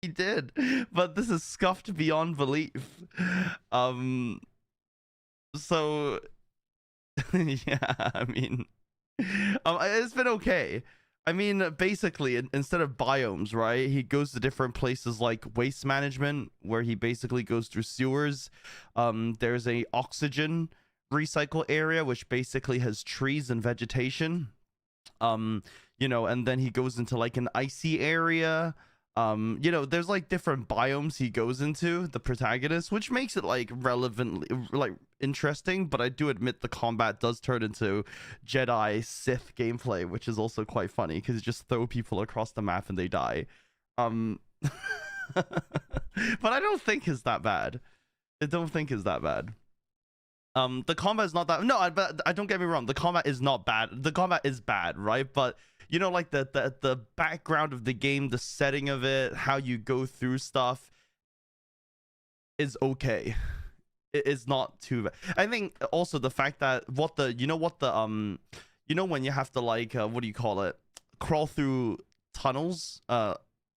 He did, but this is scuffed beyond belief. So yeah, I mean, it's been okay. I mean, basically, instead of biomes, right, he goes to different places like waste management, where he basically goes through sewers. There's a oxygen recycle area, which basically has trees and vegetation. You know, and then he goes into like an icy area. You know, there's like different biomes he goes into, the protagonist, which makes it like relevantly like interesting. But I do admit the combat does turn into Jedi Sith gameplay, which is also quite funny because you just throw people across the map and they die. But I don't think it's that bad. I don't think it's that bad. The combat is not that, no, but I don't get me wrong, the combat is not bad. The combat is bad, right? But you know, like the background of the game, the setting of it, how you go through stuff is okay. It is not too bad. I think also the fact that you know when you have to like what do you call it, crawl through tunnels,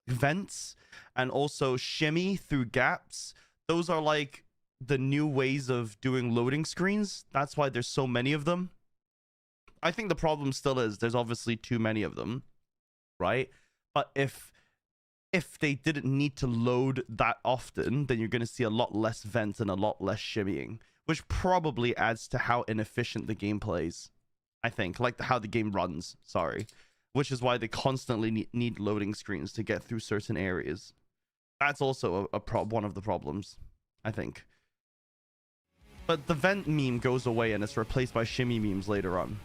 vents, and also shimmy through gaps. Those are like the new ways of doing loading screens. That's why there's so many of them. I think the problem still is there's obviously too many of them, right? But if they didn't need to load that often, then you're going to see a lot less vents and a lot less shimmying, which probably adds to how inefficient the game plays. I think, like how the game runs, sorry, which is why they constantly need loading screens to get through certain areas. That's also one of the problems, I think. But the vent meme goes away and it's replaced by shimmy memes later on.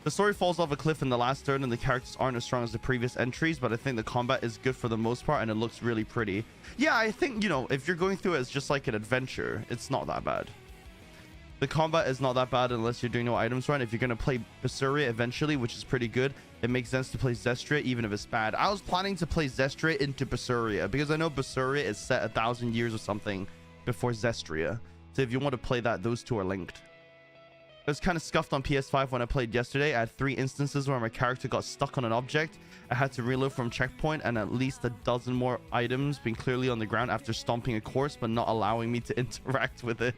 The story falls off a cliff in the last third and the characters aren't as strong as the previous entries, but I think the combat is good for the most part and it looks really pretty. Yeah, I think, you know, if you're going through it as just like an adventure, it's not that bad. The combat is not that bad unless you're doing no items run. If you're going to play Berseria eventually, which is pretty good, it makes sense to play Zestria even if it's bad. I was planning to play Zestria into Berseria because I know Berseria is set 1,000 years or something before Zestria. So if you want to play that, those two are linked. It was kind of scuffed on PS5 when I played yesterday. I had 3 instances where my character got stuck on an object. I had to reload from checkpoint and at least a dozen more items being clearly on the ground after stomping a course but not allowing me to interact with it.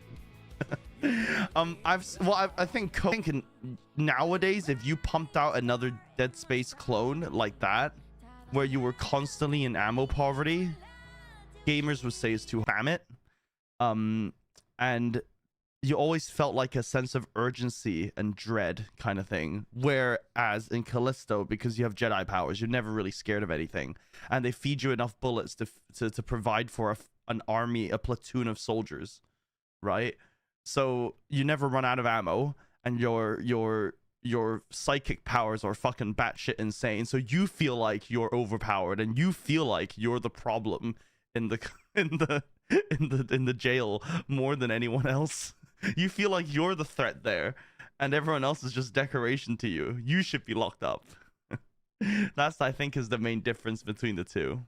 I think nowadays if you pumped out another Dead Space clone like that where you were constantly in ammo poverty, gamers would say it's too spam it. And you always felt like a sense of urgency and dread kind of thing. Whereas in Callisto, because you have Jedi powers, you're never really scared of anything. And they feed you enough bullets to provide for an army, a platoon of soldiers, right? So you never run out of ammo and your psychic powers are fucking batshit insane. So you feel like you're overpowered and you feel like you're the problem in the jail more than anyone else. You feel like you're the threat there and everyone else is just decoration to you. You should be locked up. That's, I think, is the main difference between the two.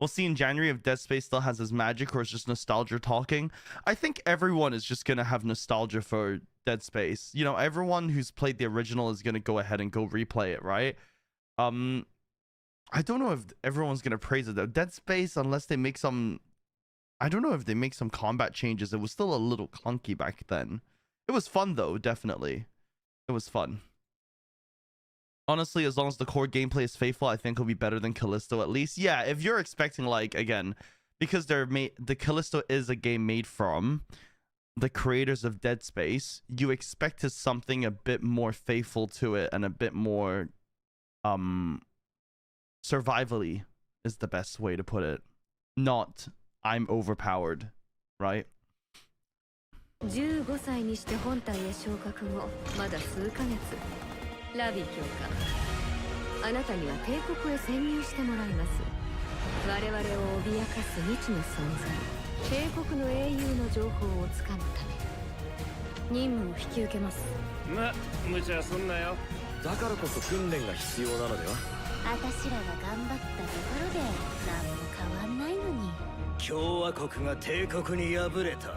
We'll see in January if Dead Space still has his magic or it's just nostalgia talking. I think everyone is just going to have nostalgia for Dead Space. You know, everyone who's played the original is going to go ahead and go replay it, right? I don't know if everyone's going to praise it though. Dead Space, unless they make some... I don't know if they make some combat changes. It was still a little clunky back then. It was fun though, definitely. It was fun. Honestly, as long as the core gameplay is faithful, I think it'll be better than Callisto at least. Yeah, if you're expecting, like, again, because the Callisto is a game made from the creators of Dead Space, you expected something a bit more faithful to it and a bit more survivally is the best way to put it. Not I'm overpowered, right? 15歳にして本体へ昇格後まだ数ヶ月ラビ教官あなたには帝国へ潜入してもらいます我々を脅かす未知の存在帝国の英雄の情報をつかむため任務を引き受けますま、無茶すんなよだからこそ訓練が必要なのでは私らが頑張ったところで何も変わんないのに共和国が帝国に敗れた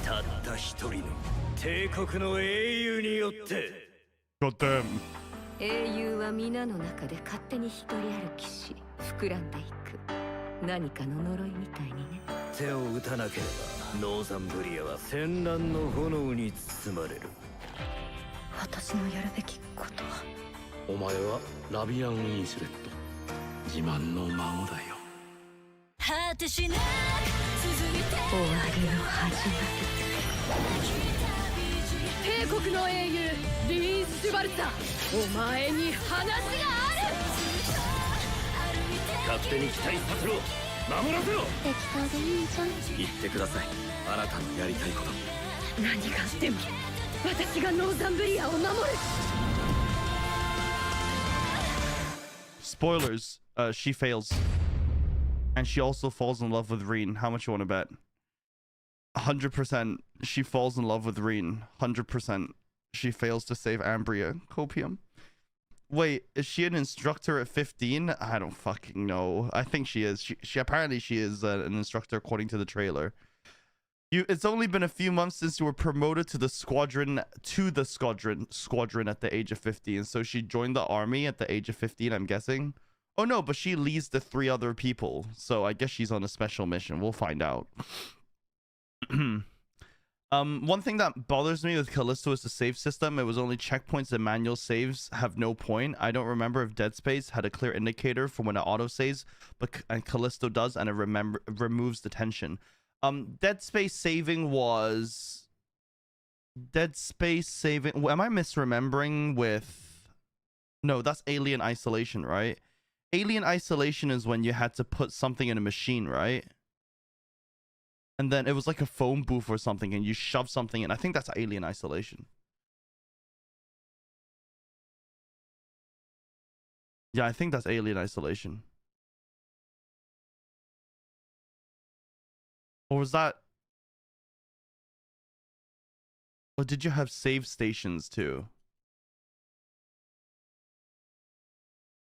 たった一人の帝国の英雄によって God damn. 英雄は皆の中で勝手に一人歩きし膨らんでいく何かの呪いみたいにね。手を打たなければノーザンブリアは戦乱の炎に包まれる。私のやるべきことは。お前はラビアン・インシュレット、自慢の孫だよ。果てしなく続いて終わりの始まり。帝国の英雄リーン・シュバルツァ、お前に話がある。勝手に期待させろ、守らせろ。適当でいいじゃん。言ってください、あなたのやりたいこと。何があっても私がノーザンブリアを守る。Spoilers, she fails. And she also falls in love with Reen. How much you want to bet? 100% she falls in love with Reen. 100% she fails to save Ambria. Copium. Wait, is she an instructor at 15? I don't fucking know. I think she is. She apparently she is an instructor according to the trailer. It's only been a few months since you were promoted to the squadron at the age of 15. So she joined the army at the age of 15, I'm guessing. Oh no, but she leads the 3 other people. So I guess she's on a special mission. We'll find out. One thing that bothers me with Callisto is the save system. It was only checkpoints and manual saves have no point. I don't remember if Dead Space had a clear indicator for when it auto saves, and Callisto does, and it removes the tension. Dead Space saving was Dead Space saving. Am I misremembering with? No, that's Alien Isolation, right? Alien Isolation is when you had to put something in a machine, right? And then it was like a phone booth or something, and you shove something in. I think that's Alien Isolation. Yeah, I think that's Alien Isolation. Or was that... Or did you have save stations too?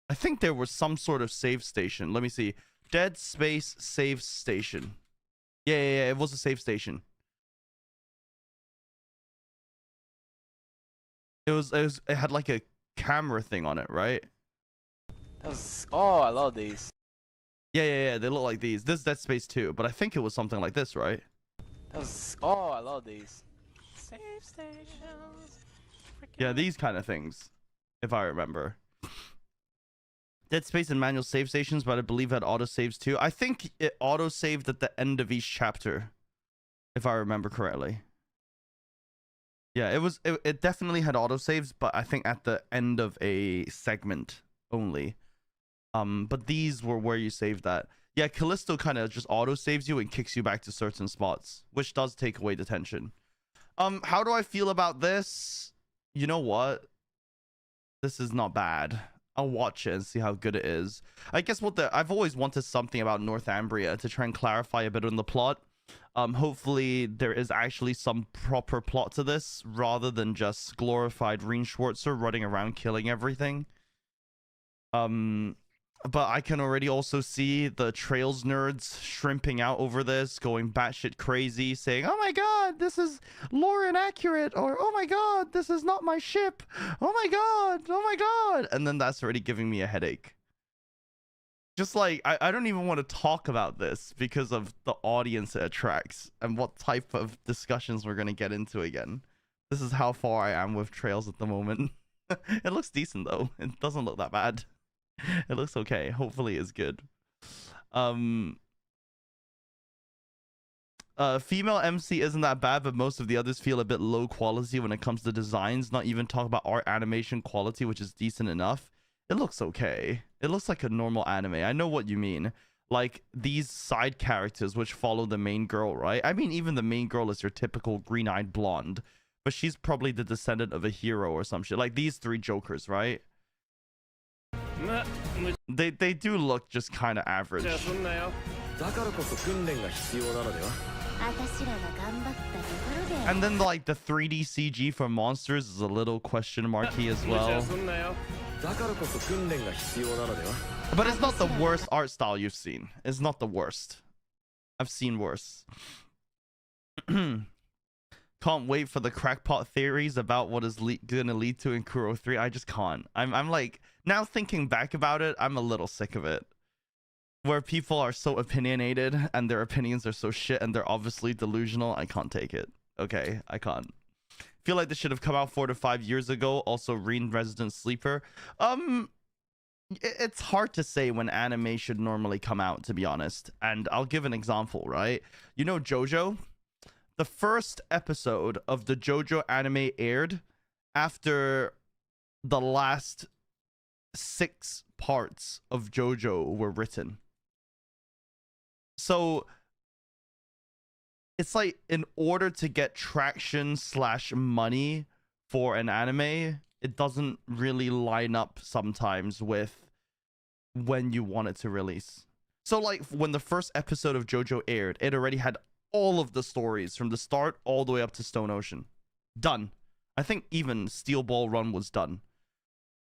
I think there was some sort of save station. Let me see. Dead Space save station. Yeah, it was a save station. It had like a camera thing on it, right? Oh, I love these. Yeah, they look like these. This is Dead Space 2, but I think it was something like this, right? Oh, I love these. Save stations. Yeah, these kind of things, if I remember. Dead Space and manual save stations, but I believe it had auto saves too. I think it auto saved at the end of each chapter, if I remember correctly. Yeah, it definitely had auto saves, but I think at the end of a segment only. But these were where you saved that. Yeah, Callisto kind of just auto saves you and kicks you back to certain spots, which does take away the tension. How do I feel about this? You know what? This is not bad. I'll watch it and see how good it is. I guess I've always wanted something about Northumbria to try and clarify a bit on the plot. Hopefully there is actually some proper plot to this rather than just glorified Reen Schwarzer running around killing everything. But I can already also see the Trails nerds shrimping out over this, going batshit crazy, saying, "Oh my god, this is lore inaccurate," or "Oh my god, this is not my ship. Oh my god, oh my god." And then that's already giving me a headache. Just like, I don't even want to talk about this because of the audience it attracts and what type of discussions we're going to get into again. This is how far I am with Trails at the moment. It looks decent though. It doesn't look that bad. It looks okay. Hopefully it's good. Female MC isn't that bad, but most of the others feel a bit low quality when it comes to designs. Not even talk about art animation quality, which is decent enough. It looks okay. It looks like a normal anime. I know what you mean. Like these side characters which follow the main girl, right? I mean, even the main girl is your typical green-eyed blonde, but she's probably the descendant of a hero or some shit. Like these 3 Jokers, right? They do look just kind of average. And then like the 3D CG for monsters is a little question marky as well. But it's not the worst art style you've seen. It's not the worst. I've seen worse. Can't wait for the crackpot theories about what is gonna lead to in Kuro 3. I just can't. I'm like, now thinking back about it, I'm a little sick of it. Where people are so opinionated and their opinions are so shit and they're obviously delusional. I can't take it. Okay, I can't. Feel like this should have come out 4 to 5 years ago. Also, Resident Sleeper. It's hard to say when anime should normally come out, to be honest. And I'll give an example, right? You know JoJo? The first episode of the JoJo anime aired after the last 6 parts of JoJo were written. So it's like, in order to get traction / money for an anime, it doesn't really line up sometimes with when you want it to release. So like when the first episode of JoJo aired, it already had all of the stories from the start all the way up to Stone Ocean. Done. I think even Steel Ball Run was done.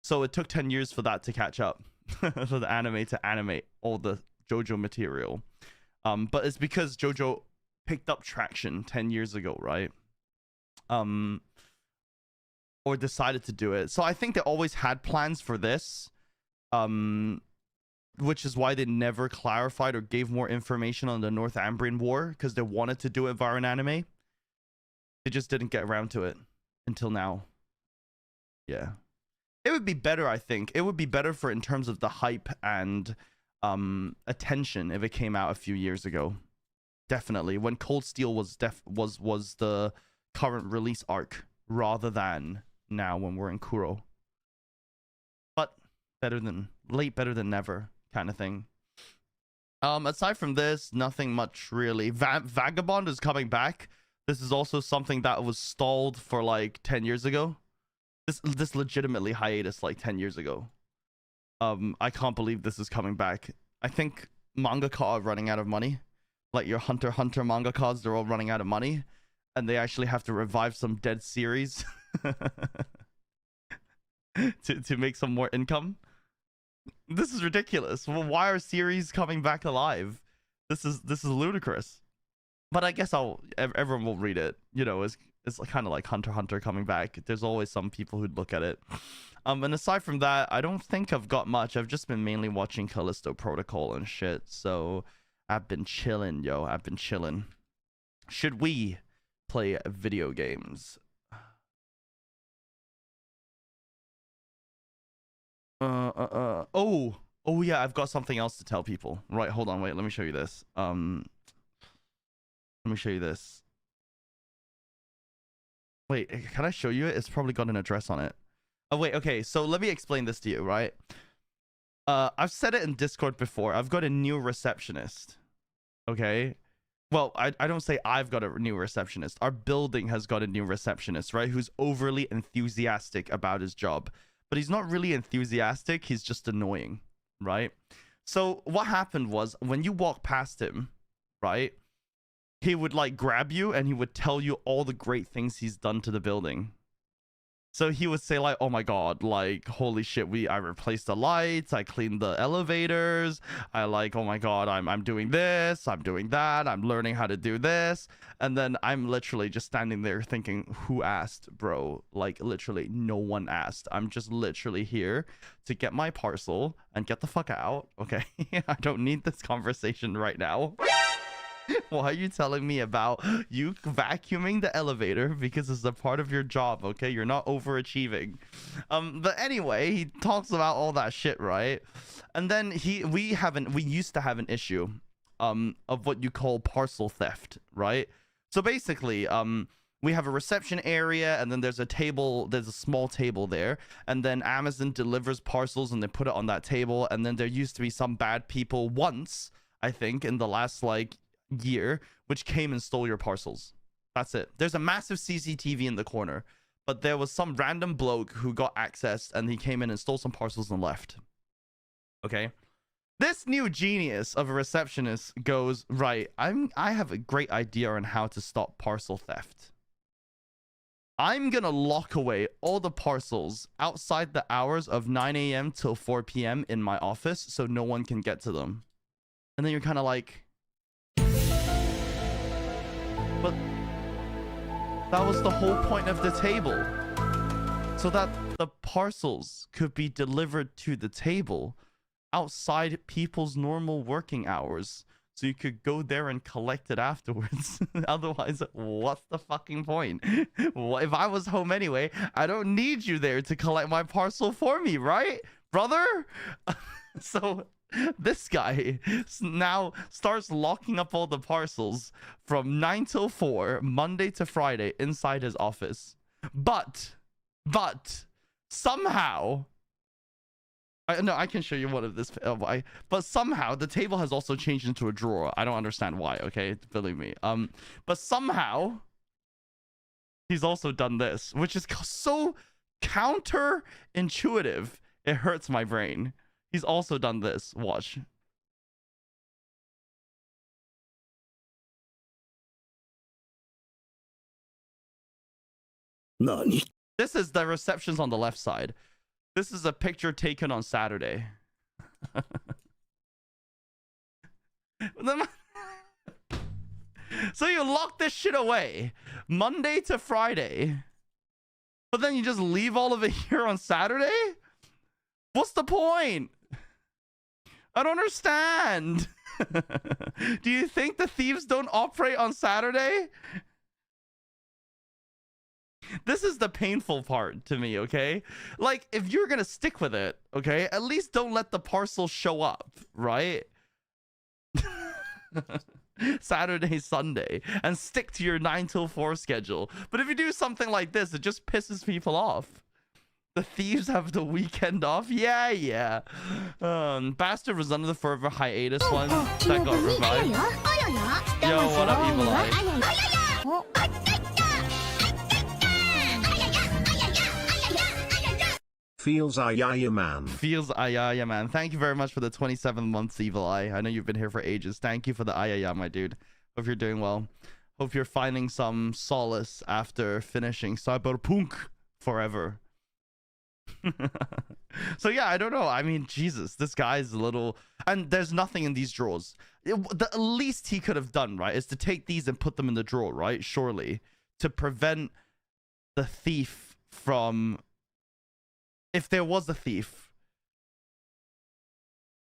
So it took 10 years for that to catch up. For the anime to animate all the JoJo material. But it's because JoJo picked up traction 10 years ago, right? Or decided to do it. So I think they always had plans for this. Which is why they never clarified or gave more information on the North Ambrian War, because they wanted to do it via an anime. They just didn't get around to it until now. Yeah. It would be better, I think. It would be better for in terms of the hype and attention if it came out a few years ago. Definitely. When Cold Steel was the current release arc, rather than now when we're in Kuro. But better than never kind of thing. Aside from this, nothing much really. Vagabond is coming back. This is also something that was stalled for like 10 years ago. This legitimately hiatus like 10 years ago. I can't believe this is coming back. I think mangaka are running out of money. Like your Hunter x Hunter mangakas, they're all running out of money. And they actually have to revive some dead series to make some more income. This is ridiculous. Well, why are series coming back alive? This is ludicrous. But I guess everyone will read it. You know, it's kind of like Hunter x Hunter coming back. There's always some people who'd look at it. And aside from that, I don't think I've got much. I've just been mainly watching Callisto Protocol and shit. So I've been chilling, yo. I've been chilling. Should we play video games? Oh yeah, I've got something else to tell people. Right, hold on, wait, let me show you this. Let me show you this. Wait, can I show you it? It's probably got an address on it. Oh wait, okay, so let me explain this to you, right? I've said it in Discord before. I've got a new receptionist. Okay? Well, I don't say I've got a new receptionist. Our building has got a new receptionist, right? Who's overly enthusiastic about his job. But he's not really enthusiastic. He's just annoying, right? So what happened was when you walk past him, right? He would like grab you and he would tell you all the great things he's done to the building. So he would say like, oh my God, like, holy shit, I replaced the lights, I cleaned the elevators, I like, oh my God, I'm doing this, I'm doing that, I'm learning how to do this. And then I'm literally just standing there thinking, who asked, bro? Like, literally, no one asked. I'm just literally here to get my parcel and get the fuck out, okay? I don't need this conversation right now. Why are you telling me about you vacuuming the elevator? Because it's a part of your job, okay? You're not overachieving. But anyway, he talks about all that shit, right? And then we used to have an issue of what you call parcel theft, right? So basically, we have a reception area, and then there's a small table there, and then Amazon delivers parcels and they put it on that table, and then there used to be some bad people once, I think, in the last like year, which came and stole your parcels. That's it. There's a massive CCTV in the corner, but there was some random bloke who got access and he came in and stole some parcels and left. Okay, this new genius of a receptionist goes, right, I have a great idea on how to stop parcel theft. I'm gonna lock away all the parcels outside the hours of 9 a.m. till 4 p.m. in my office so no one can get to them. And then you're kind of like, That was the whole point of the table. So that the parcels could be delivered to the table outside people's normal working hours. So you could go there and collect it afterwards. Otherwise, what's the fucking point? If I was home anyway, I don't need you there to collect my parcel for me, right, brother? So this guy now starts locking up all the parcels from 9 till 4, Monday to Friday, inside his office. But somehow... No, I can show you one of this. But somehow the table has also changed into a drawer. I don't understand why. Okay, believe me. But somehow he's also done this, which is so counterintuitive. It hurts my brain. He's also done this. Watch. Nani? This is the receptions on the left side. This is a picture taken on Saturday. So you lock this shit away Monday to Friday, but then you just leave all of it here on Saturday? What's the point? I don't understand. Do you think the thieves don't operate on Saturday? This is the painful part to me, okay? Like, if you're gonna stick with it, okay, at least don't let the parcel show up, right? Saturday, Sunday, and stick to your 9 till 4 schedule. But if you do something like this, it just pisses people off. The thieves have the weekend off? Yeah. Bastard was under the further hiatus one that got revived. Yo, what up, Evil Eye? Feels ayaya man. Feels ayaya man. Thank you very much for the 27 months, Evil Eye. I know you've been here for ages. Thank you for the ayaya, my dude. Hope you're doing well. Hope you're finding some solace after finishing Cyberpunk forever. So yeah, I don't know. I mean, Jesus, this guy's a little... And there's nothing in these drawers. The least he could have done, right, is to take these and put them in the drawer, right? Surely. To prevent the thief from... If there was a thief,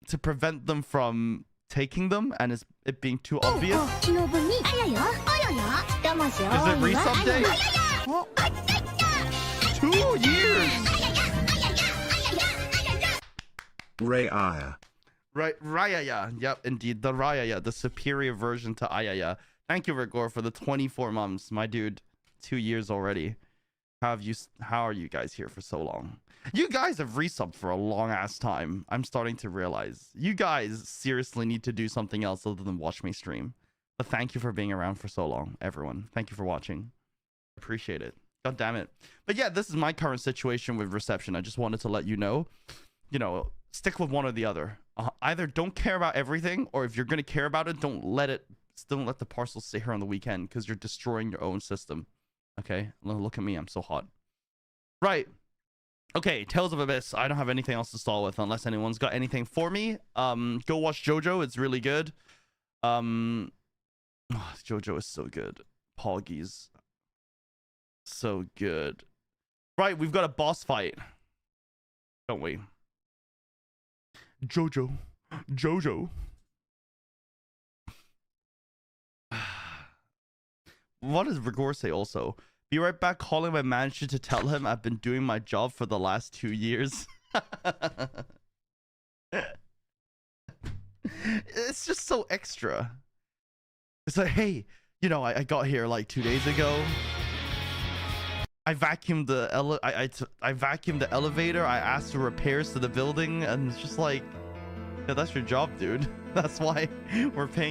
to prevent them from taking them and it being too obvious. Is it resub day? 2 years! Raya. Right, Raya. Yep, indeed. The Raya, the superior version to Ayaya. Thank you, Rigor, for the 24 months. My dude, 2 years already. How are you guys here for so long? You guys have resubbed for a long ass time. I'm starting to realize you guys seriously need to do something else other than watch me stream. But thank you for being around for so long, everyone. Thank you for watching. Appreciate it. God damn it. But yeah, this is my current situation with reception. I just wanted to let you know, stick with one or the other. Either don't care about everything, or if you're going to care about it, don't let the parcel sit here on the weekend, because you're destroying your own system. Okay, look at me, I'm so hot. Right. Okay, Tales of Abyss. I don't have anything else to stall with unless anyone's got anything for me. Go watch JoJo, it's really good. JoJo is so good. Poggies. So good. Right, we've got a boss fight. Don't we? JoJo. What does Rigor say also? Be right back, calling my manager to tell him I've been doing my job for the last 2 years. It's just so extra. It's like, hey, I got here like 2 days ago. I vacuumed the I vacuumed the elevator. I asked for repairs to the building, and it's just like, yeah, that's your job, dude. That's why we're paying